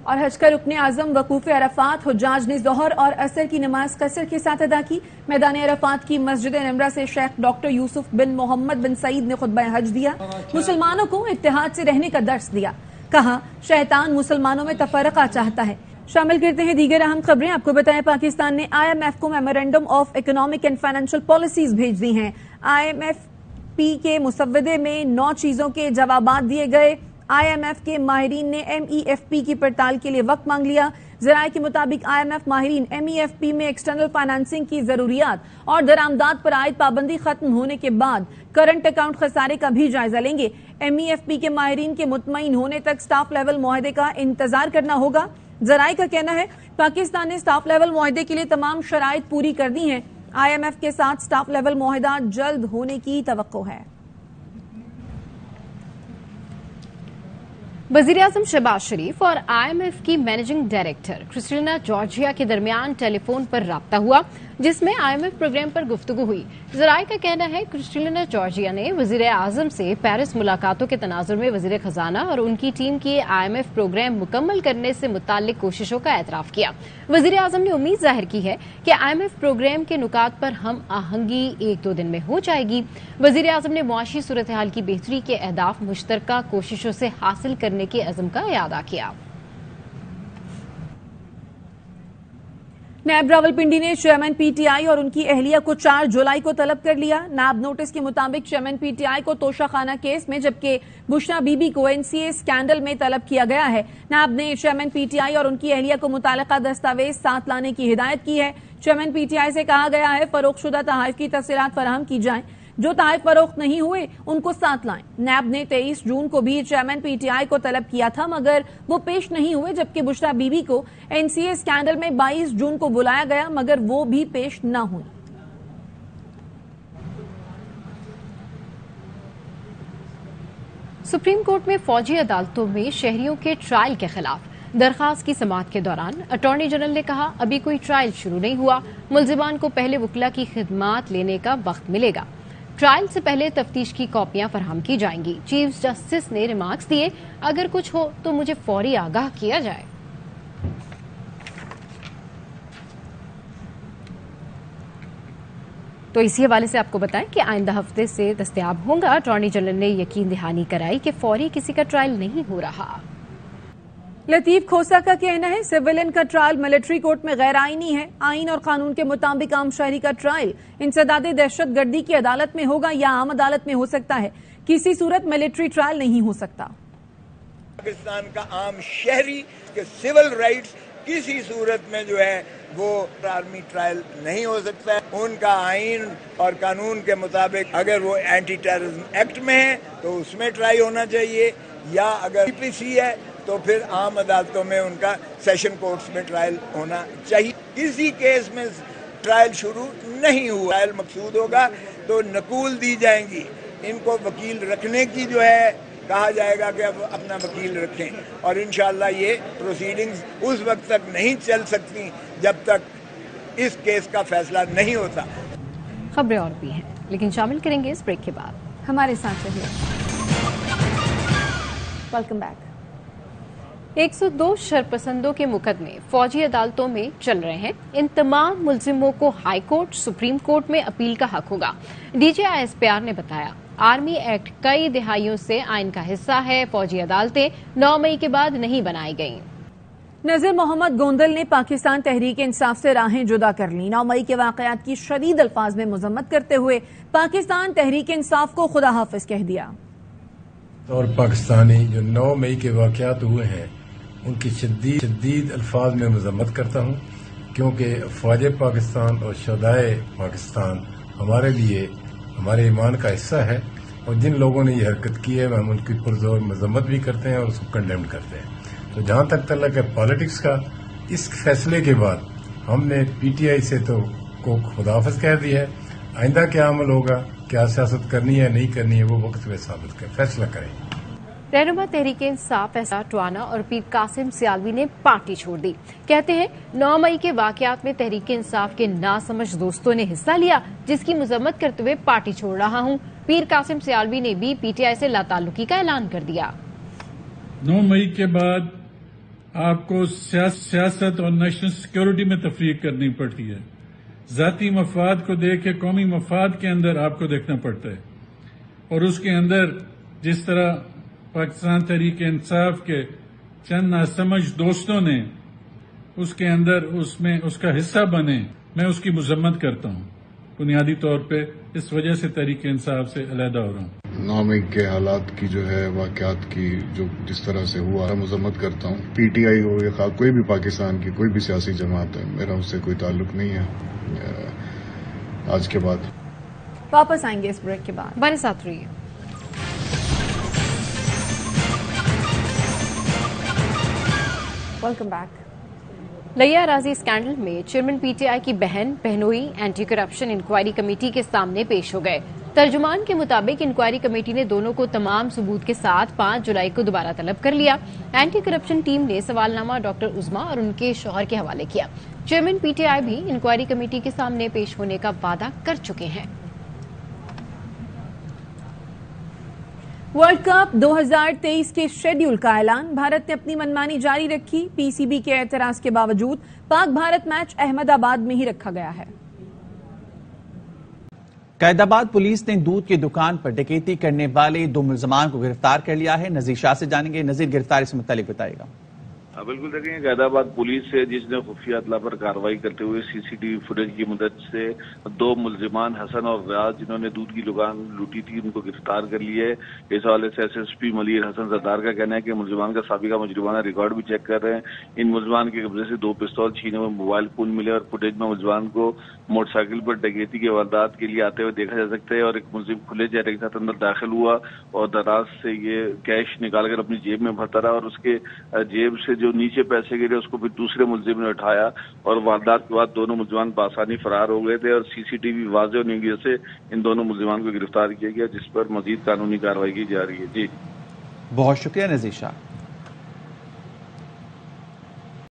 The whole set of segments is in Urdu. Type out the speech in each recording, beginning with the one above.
اور حج کا رکن اعظم وقوف عرفات حجاج نے ظہر اور عصر کی نماز قصر کے ساتھ ادا کی۔ میدان عرفات کی مسجد نمرہ سے شیخ ڈاکٹر یوسف بن محمد بن سعید نے خطبہ حج دیا، مسلمانوں کو اتحاد سے رہنے کا درس دیا، کہا شیطان مسلمانوں میں تفرقہ چاہتا ہے۔ شامل کرتے ہیں دیگر اہم خبریں۔ آپ کو بتائیں پاکستان نے IMF کو memorandum of economic and financial policies بھیج دی ہیں۔ IMF کے مسودے میں 9 چیزوں کے جوابات دیے گئے۔ IMF کے ماہرین نے MEFP کی پڑتال کے لیے وقت مانگ لیا۔ ذرائع کے مطابق IMF ماہرین MEFP میں ایکسٹرنل فائنانسنگ کی ضروریات اور درآمدات پر عائد پابندی ختم ہونے کے بعد کرنٹ اکاؤنٹ خسارے کا بھی جائزہ لیں گے۔ MEFP کے ماہرین کے مطمئن ہونے تک سٹاف لیول معاہدے کا انتظار کرنا ہوگا۔ ذرائع کا کہنا ہے پاکستان نے سٹاف لیول معاہدے کے لیے تمام شرائط پوری کر دی ہیں۔ IMF کے ساتھ سٹاف لیول معاہدہ جلد ہونے کی توقع ہے۔ وزیراعظم شہباز شریف اور IMF کی مینیجنگ ڈائریکٹر کرسٹینا جارجیا کے درمیان ٹیلی فون پر رابطہ ہوا، جس میں IMF پروگرام پر گفتگو ہوئی۔ ذرائع کا کہنا ہے کرسٹینا جارجیا نے وزیر اعظم سے پیرس ملاقاتوں کے تناظر میں وزیر خزانہ اور ان کی ٹیم کی IMF پروگرام مکمل کرنے سے متعلق کوششوں کا اعتراف کیا۔ وزیر اعظم نے امید ظاہر کی ہے کہ IMF پروگرام کے نکات پر ہم آہنگی 1-2 دن میں ہو جائے گی۔ وزیر اعظم نے معاشی صورتحال کی بہتری کے اہداف مشترکہ کوششوں سے حاصل کرنے کے عزم کا اعادہ کیا۔ نیب راولپنڈی نے چیئرمین PTI اور ان کی اہلیہ کو 4 جولائی کو طلب کر لیا۔ نیب نوٹس کے مطابق چیئرمین PTI کو توشہ خانہ کیس میں جبکہ بشرا بی بی کو NCA اسکینڈل میں طلب کیا گیا ہے۔ نیب نے چیئرمین PTI اور ان کی اہلیہ کو متعلقہ دستاویز ساتھ لانے کی ہدایت کی ہے۔ چیئرمین PTI سے کہا گیا ہے فروخت شدہ تحائف کی تفصیلات فراہم کی جائیں، جو تحائف فروخت نہیں ہوئے ان کو ساتھ لائیں۔ نیب نے 23 جون کو بھی چیئرمین PTI کو طلب کیا تھا مگر وہ پیش نہیں ہوئے، جبکہ بشرا بی بی کو NCA اسکینڈل میں 22 جون کو بلایا گیا مگر وہ بھی پیش نہ ہوئی۔ سپریم کورٹ میں فوجی عدالتوں میں شہریوں کے ٹرائل کے خلاف درخواست کی سماعت کے دوران اٹارنی جنرل نے کہا ابھی کوئی ٹرائل شروع نہیں ہوا، ملزمان کو پہلے وکلا کی خدمات لینے کا وقت ملے گا۔ ٹرائل سے پہلے تفتیش کی کاپیاں فراہم کی جائیں گی۔ چیف جسٹس نے ریمارکس دیے اگر کچھ ہو تو مجھے فوری آگاہ کیا جائے۔ تو اسی حوالے سے آپ کو بتائیں کہ آئندہ ہفتے سے دستیاب ہوں گا۔ اٹارنی جنرل نے یقین دہانی کرائی کہ فوری کسی کا ٹرائل نہیں ہو رہا۔ لطیف کھوسا کا کہنا ہے سویلین کا ٹرائل ملٹری کورٹ میں غیر آئینی ہے۔ آئین اور قانون کے مطابق عام شہری کا ٹرائل انسداد دہشت گردی کی عدالت میں ہوگا یا عام عدالت میں ہو سکتا ہے، کسی صورت ملٹری ٹرائل نہیں ہو سکتا۔ پاکستان کا عام شہری کے سول رائٹس کسی صورت میں جو ہے وہ آرمی ٹرائل نہیں ہو سکتا ہے۔ ان کا آئین اور قانون کے مطابق اگر وہ اینٹی ٹیررزم ایکٹ میں ہے تو اس میں ٹرائی ہونا چاہیے، یا اگر PPC ہے تو پھر عام عدالتوں میں ان کا سیشن کورٹس میں ٹرائل ہونا چاہیے۔ کسی کیس میں ٹرائل شروع نہیں ہوا۔ ٹرائل مقصود ہوگا تو نقول دی جائیں گی، ان کو وکیل رکھنے کی جو ہے کہا جائے گا کہ اب اپنا وکیل رکھیں، اور انشاءاللہ یہ پروسیڈنگز اس وقت تک نہیں چل سکتی جب تک اس کیس کا فیصلہ نہیں ہوتا۔ خبریں اور بھی ہیں لیکن شامل کریں گے اس بریک کے بعد۔ ہمارے ساتھ رہیے۔ Welcome back. 102 شرپسندوں کے مقدمے فوجی عدالتوں میں چل رہے ہیں۔ ان تمام ملزموں کو ہائی کورٹ، سپریم کورٹ میں اپیل کا حق ہوگا۔ DG ISPR نے بتایا آرمی ایکٹ کئی دہائیوں سے آئین کا حصہ ہے۔ فوجی عدالتیں 9 مئی کے بعد نہیں بنائی گئیں۔ نذیر محمد گوندل نے پاکستان تحریک انصاف سے راہیں جدا کر لی۔ 9 مئی کے واقعات کی شدید الفاظ میں مذمت کرتے ہوئے پاکستان تحریک انصاف کو خدا حافظ کہہ دیا۔ اور پاکستانی جو 9 مئی کے واقعات ہوئے ہیں ان کی شدید الفاظ میں مذمت کرتا ہوں، کیونکہ افواج پاکستان اور شہدائے پاکستان ہمارے لیے ہمارے ایمان کا حصہ ہے، اور جن لوگوں نے یہ حرکت کی ہے ہم ان کی پرزور مذمت بھی کرتے ہیں اور اس کو کنڈیم کرتے ہیں۔ تو جہاں تک تعلق ہے پالیٹکس کا، اس فیصلے کے بعد ہم نے PTI سے تو کو خداحافظ کہہ دیا ہے۔ آئندہ کیا عمل ہوگا، کیا سیاست کرنی ہے نہیں کرنی ہے، وہ وقت میں ثابت کر فیصلہ کریں۔ رہنما تحریک انصاف ٹوانا اور پیر قاسم سیالوی نے پارٹی چھوڑ دی۔ کہتے ہیں 9 مئی کے واقعات میں تحریک انصاف کے ناسمجھ دوستوں نے حصہ لیا، جس کی مذمت کرتے ہوئے پارٹی چھوڑ رہا ہوں۔ پیر قاسم سیالوی نے بھی PTI سے لا تعلقی کا اعلان کر دیا۔ 9 مئی کے بعد آپ کو سیاست اور نیشنل سیکورٹی میں تفریق کرنی پڑتی ہے. ذاتی مفاد کو دیکھ کے قومی مفاد کے اندر آپ کو دیکھنا پڑتا ہے. اور اس کے اندر جس طرح پاکستان تحریک انصاف کے چند ناسمجھ دوستوں نے اس کے اندر اس کا حصہ بنے، میں اس کی مذمت کرتا ہوں. بنیادی طور پہ اس وجہ سے تحریک انصاف سے علیحدہ ہو رہا ہوں. 9 مئی کے حالات کی جو ہے واقعات کی جو جس طرح سے ہوا مذمت کرتا ہوں. پی ٹی آئی ہو یا کوئی بھی پاکستان کی کوئی بھی سیاسی جماعت ہے، میرا اس سے کوئی تعلق نہیں ہے. آج کے بعد واپس آئیں گے اس بریک کے بعد. ہمارے ساتھ رہیے. Welcome back. لیا راضی اسکینڈل میں چیئرمین پی ٹی آئی کی بہن بہنوئی اینٹی کرپشن انکوائری کمیٹی کے سامنے پیش ہو گئے. ترجمان کے مطابق انکوائری کمیٹی نے دونوں کو تمام ثبوت کے ساتھ 5 جولائی کو دوبارہ طلب کر لیا. اینٹی کرپشن ٹیم نے سوالنامہ ڈاکٹر عظما اور ان کے شوہر کے حوالے کیا. چیئرمین پی ٹی آئی بھی انکوائری کمیٹی کے سامنے پیش ہونے کا وعدہ کر چکے ہیں. ورلڈ کپ 2023 کے شیڈیول کا اعلان. بھارت نے اپنی منمانی جاری رکھی. پی سی بی کے اعتراض کے باوجود پاک بھارت میچ احمد آباد میں ہی رکھا گیا ہے. قائد آباد پولیس نے دودھ کی دکان پر ڈکیتی کرنے والے 2 ملزمان کو گرفتار کر لیا ہے. نذیر شاہ سے جانیں گے. نذیر، گرفتاری سے متعلق بتائے گا. بالکل دیکھیں، قائد آباد پولیس سے جس نے خفیہ اطلاع پر کارروائی کرتے ہوئے سی سی ٹی وی فوٹیج کی مدد سے 2 ملزمان حسن اور ریاض جنہوں نے دودھ کی دکان لوٹی تھی ان کو گرفتار کر لیے. اس حوالے سے ایس ایس پی ملیر حسن سردار کا کہنا ہے کہ ملزمان کا سابقہ مجرمانہ ریکارڈ بھی چیک کر رہے ہیں. ان ملزمان کے قبضے سے 2 پستول چھینے ہوئے موبائل فون ملے اور فوٹیج میں ملزمان کو موٹر سائیکل پر ڈکیتی کے واردات کے لیے آتے ہوئے دیکھا جا سکتا ہے. اور ایک ملزم کھلے چہرے کے ساتھ اندر داخل ہوا اور دراز سے یہ کیش نکال کر اپنی جیب میں بھرتا رہا اور اس کے جیب سے جو نیچے پیسے گرے اس کو پھر دوسرے ملزم نے اٹھایا اور واردات کے بعد دونوں ملزمان بآسانی فرار ہو گئے تھے. اور سی سی ٹی وی واضح ہونے کی وجہ سے ان دونوں ملزمان کو گرفتار کیا گیا جس پر مزید قانونی کارروائی کی جا رہی ہے. جی بہت شکریہ نذیر شاہ.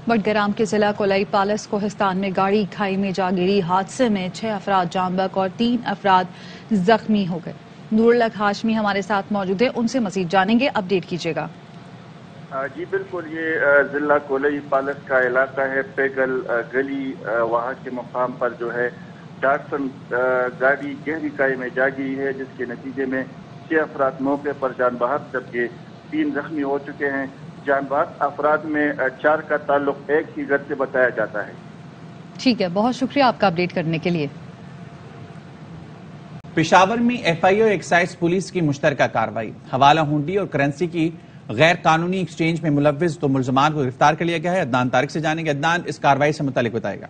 بٹگرام کے ضلع کولائی پالس کوہستان میں گاڑی کھائی میں جا گری. حادثے میں 6 افراد جاں بحق اور 3 افراد زخمی ہو گئے. نور الحق ہاشمی ہمارے ساتھ موجود ہیں، ان سے مزید جانیں گے. اپڈیٹ کیجیے گا. جی بالکل، یہ ضلع کولائی پالس کا علاقہ ہے. پیگل گلی وہاں کے مقام پر جو ہے ڈاٹسن گاڑی گہری کھائی میں جا گئی ہے جس کے نتیجے میں 6 افراد موقع پر جان بحق جبکہ 3 زخمی ہو چکے ہیں. جان بحق افراد میں 4 کا تعلق ایک ہی گھر سے بتایا جاتا ہے. ٹھیک ہے، بہت شکریہ آپ کا اپڈیٹ کرنے کے لیے. پشاور میں ایف آئی او اور ایکسائز پولیس کی مشترکہ کارروائی. حوالہ ہونڈی اور کرنسی کی غیر قانونی ایکسچینج میں ملوث 2 ملزمان کو گرفتار کر لیا گیا ہے. عدنان طارق سے جانیں گے. عدنان، اس کارروائی سے متعلق بتائے گا.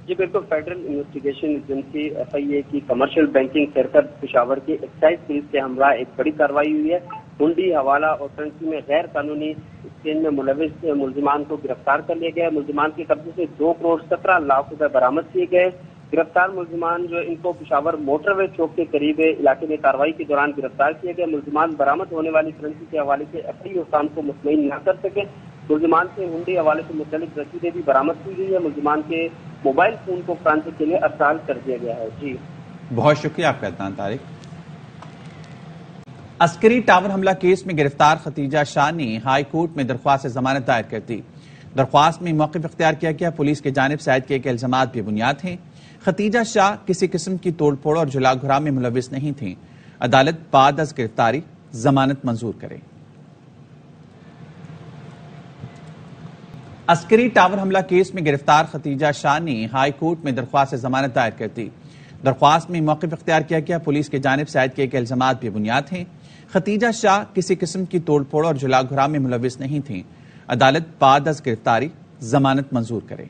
جی بالکل، فیڈرل انویسٹیگیشن ایجنسی ایف آئی اے کی کمرشل بینکنگ سرکل پشاور کے ایکسائز پولیس کے ہمراہ ایک بڑی کارروائی ہوئی ہے. ہنڈی، حوالہ اور کرنسی میں غیر قانونی ایکسچینج میں ملوث ملزمان کو گرفتار کر لیا گیا. ملزمان کے قبضے سے 2 کروڑ 17 لاکھ روپے برآمد کیے گئے. گرفتار ملزمان جو ان کو پشاور موٹر وے چوک کے قریب علاقے میں کارروائی کے دوران گرفتار کیا گیا. ملزمان برآمد ہونے والی کرنسی کے حوالے سے ایف آئی حکام کو مطمئن نہ کر سکے. ملزمان سے ہنڈی حوالے سے مختلف رسیدیں بھی برآمد کی گئی ہے. ملزمان کے موبائل فون کو فرانسک کے لیے ارسال کر دیا گیا ہے. جی بہت شکریہ آپ کا عدنان طارق. عسکری ٹاور حملہ کیس میں گرفتار ختیجہ شاہ نے ہائی کورٹ میں درخواست ضمانت دائر کر دی. درخواست میں موقف اختیار کیا گیا. پولیس کی جانب سے عائد کیے گئے الزامات بے بنیاد ہیں. ختیجہ شاہ کسی قسم کی توڑ پھوڑ اور جلا گھرا میں ملوث نہیں تھیں. عدالت بعد از گرفتاری ضمانت منظور کرے. عسکری ٹاور حملہ کیس میں گرفتار ختیجہ شاہ نے ہائی کورٹ میں درخواست ضمانت دائر کر دی. درخواست میں موقف اختیار کیا گیا. پولیس کی جانب سے عائد کیے گئے الزامات بے بنیاد ہیں. ختیجہ شاہ کسی قسم کی توڑ پھوڑ اور جلا گھرا میں ملوث نہیں تھیں. عدالت بعد از گرفتاری ضمانت منظور کرے.